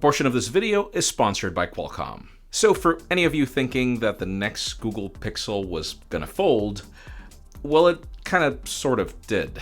portion of this video is sponsored by Qualcomm. So for any of you thinking that the next Google Pixel was gonna fold, well, it kind of sort of did.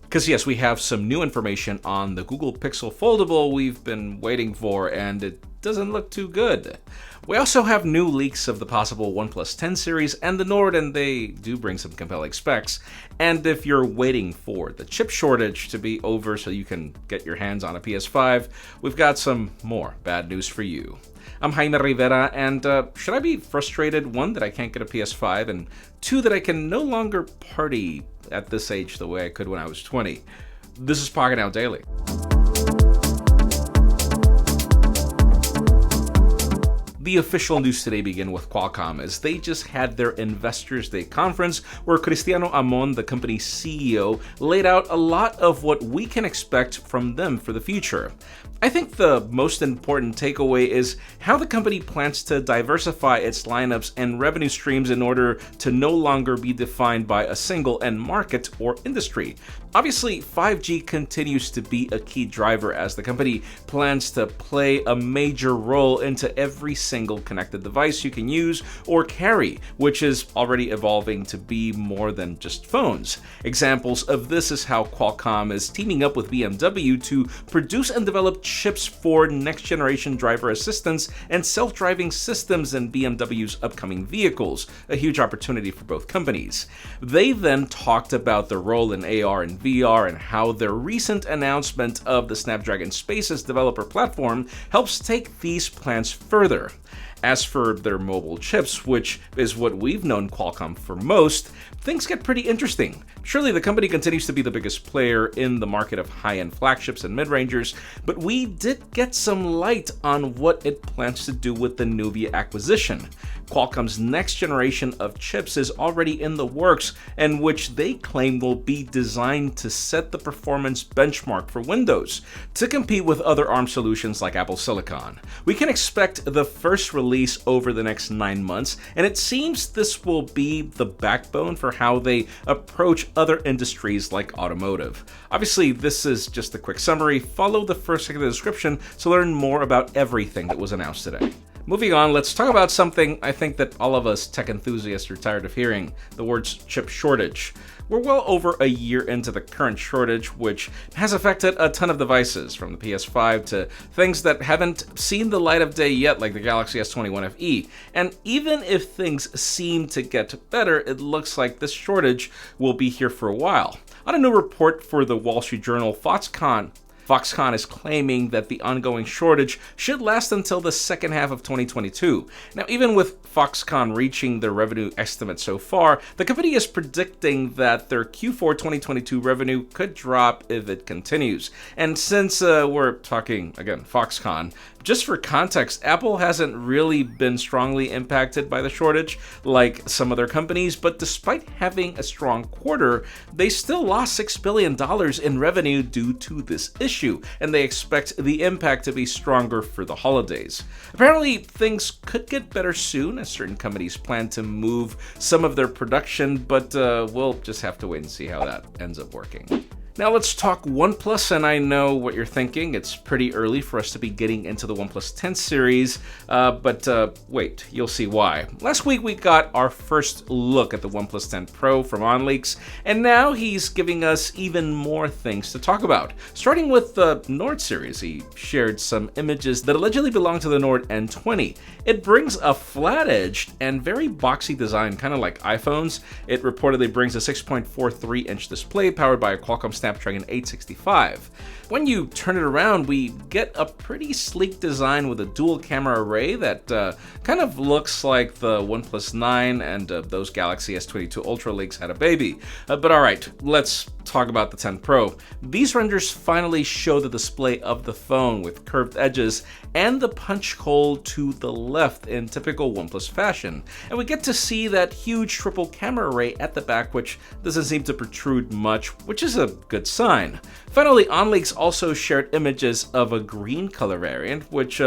Because yes, we have some new information on the Google Pixel Foldable we've been waiting for, and it doesn't look too good. We also have new leaks of the possible OnePlus 10 series and the Nord, and they do bring some compelling specs. And if you're waiting for the chip shortage to be over so you can get your hands on a PS5, we've got some more bad news for you. I'm Jaime Rivera, and should I be frustrated, one, that I can't get a PS5, and two, that I can no longer party at this age the way I could when I was 20? This is Pocketnow Daily. The official news today begin with Qualcomm, as they just had their Investors Day conference where Cristiano Amon, the company's CEO, laid out a lot of what we can expect from them for the future. I think the most important takeaway is how the company plans to diversify its lineups and revenue streams in order to no longer be defined by a single end market or industry. Obviously, 5G continues to be a key driver as the company plans to play a major role into every single connected device you can use or carry, which is already evolving to be more than just phones. Examples of this is how Qualcomm is teaming up with BMW to produce and develop chips for next-generation driver assistance and self-driving systems in BMW's upcoming vehicles, a huge opportunity for both companies. They then talked about their role in AR and VR and how their recent announcement of the Snapdragon Spaces developer platform helps take these plans further. As for their mobile chips, which is what we've known Qualcomm for most, things get pretty interesting. Surely the company continues to be the biggest player in the market of high-end flagships and mid-rangers, but we did get some light on what it plans to do with the Nuvia acquisition. Qualcomm's next generation of chips is already in the works, and which they claim will be designed to set the performance benchmark for Windows, to compete with other ARM solutions like Apple Silicon. We can expect the first release over the next 9 months, and it seems this will be the backbone for how they approach other industries like automotive. Obviously, this is just a quick summary. Follow the first link in the description to learn more about everything that was announced today. Moving on, let's talk about something I think that all of us tech enthusiasts are tired of hearing, the words chip shortage. We're well over a year into the current shortage, which has affected a ton of devices, from the PS5 to things that haven't seen the light of day yet, like the Galaxy S21 FE. And even if things seem to get better, it looks like this shortage will be here for a while. On a new report for the Wall Street Journal, Foxconn is claiming that the ongoing shortage should last until the second half of 2022. Now, even with Foxconn reaching their revenue estimate so far, the company is predicting that their Q4 2022 revenue could drop if it continues. And since we're talking, again, Foxconn, just for context, Apple hasn't really been strongly impacted by the shortage like some other companies, but despite having a strong quarter, they still lost $6 billion in revenue due to this issue, and they expect the impact to be stronger for the holidays. Apparently, things could get better soon, as certain companies plan to move some of their production, but we'll just have to wait and see how that ends up working. Now let's talk OnePlus, and I know what you're thinking. It's pretty early for us to be getting into the OnePlus 10 series, but wait, you'll see why. Last week we got our first look at the OnePlus 10 Pro from OnLeaks, and now he's giving us even more things to talk about. Starting with the Nord series, he shared some images that allegedly belong to the Nord N20. It brings a flat-edged and very boxy design, kind of like iPhones. It reportedly brings a 6.43-inch display powered by a Qualcomm Snapdragon 865. When you turn it around, we get a pretty sleek design with a dual camera array that kind of looks like the OnePlus 9 and those Galaxy S22 Ultra leaks had a baby. But alright, let's talk about the 10 Pro. These renders finally show the display of the phone with curved edges and the punch hole to the left in typical OnePlus fashion. And we get to see that huge triple camera array at the back, which doesn't seem to protrude much, which is a good sign. Finally, OnLeaks also shared images of a green color variant, which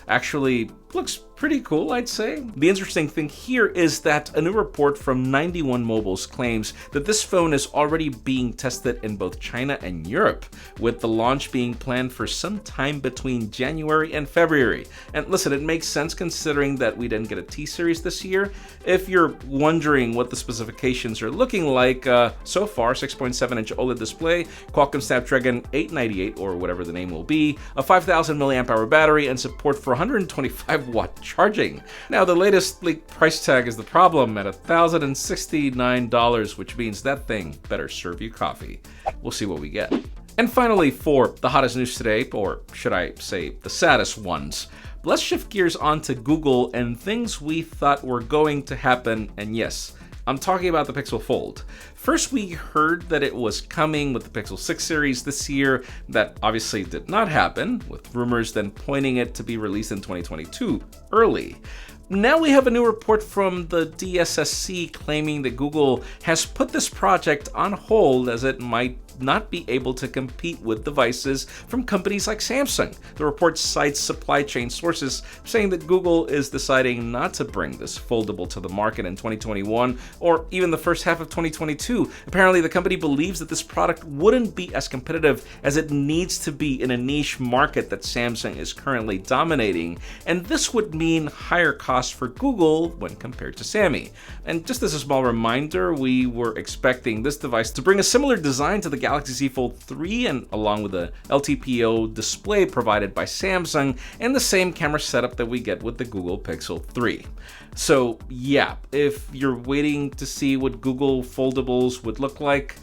actually looks pretty cool, I'd say. The interesting thing here is that a new report from 91 Mobiles claims that this phone is already being tested in both China and Europe, with the launch being planned for some time between January and February. And listen, it makes sense considering that we didn't get a T-Series this year. If you're wondering what the specifications are looking like, so far, 6.7-inch OLED display, Qualcomm Snapdragon 898, or whatever the name will be, a 5,000 milliamp hour battery, and support for 125-watt charging. Now, the latest leaked price tag is the problem at $1,069, which means that thing better serve you coffee. We'll see what we get. And finally, for the hottest news today, or should I say the saddest ones, let's shift gears onto Google and things we thought were going to happen, and yes, I'm talking about the Pixel Fold. First, we heard that it was coming with the Pixel 6 series this year. That obviously did not happen, with rumors then pointing it to be released in 2022 early. Now we have a new report from the DSSC claiming that Google has put this project on hold as it might not be able to compete with devices from companies like Samsung. The report cites supply chain sources saying that Google is deciding not to bring this foldable to the market in 2021 or even the first half of 2022. Apparently, the company believes that this product wouldn't be as competitive as it needs to be in a niche market that Samsung is currently dominating, and this would mean higher costs for Google when compared to Sammy. And just as a small reminder, we were expecting this device to bring a similar design to the Galaxy Z Fold 3, and along with the LTPO display provided by Samsung and the same camera setup that we get with the Google Pixel 3. So yeah, if you're waiting to see what Google foldables would look like,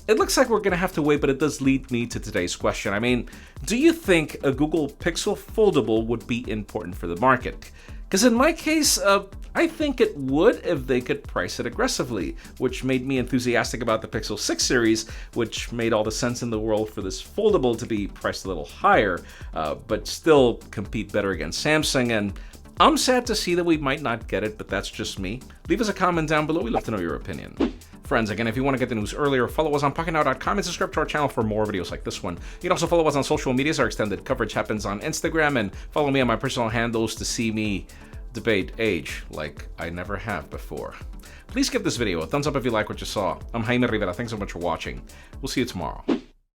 it looks like we're going to have to wait, but it does lead me to today's question. I mean, do you think a Google Pixel foldable would be important for the market? Because in my case, I think it would if they could price it aggressively, which made me enthusiastic about the Pixel 6 series, which made all the sense in the world for this foldable to be priced a little higher, but still compete better against Samsung. And I'm sad to see that we might not get it, but that's just me. Leave us a comment down below. We'd love to know your opinion. Friends, again, if you want to get the news earlier, follow us on PocketNow.com and subscribe to our channel for more videos like this one. You can also follow us on social medias. Our extended coverage happens on Instagram, and follow me on my personal handles to see me debate age like I never have before. Please give this video a thumbs up if you like what you saw. I'm Jaime Rivera. Thanks so much for watching. We'll see you tomorrow.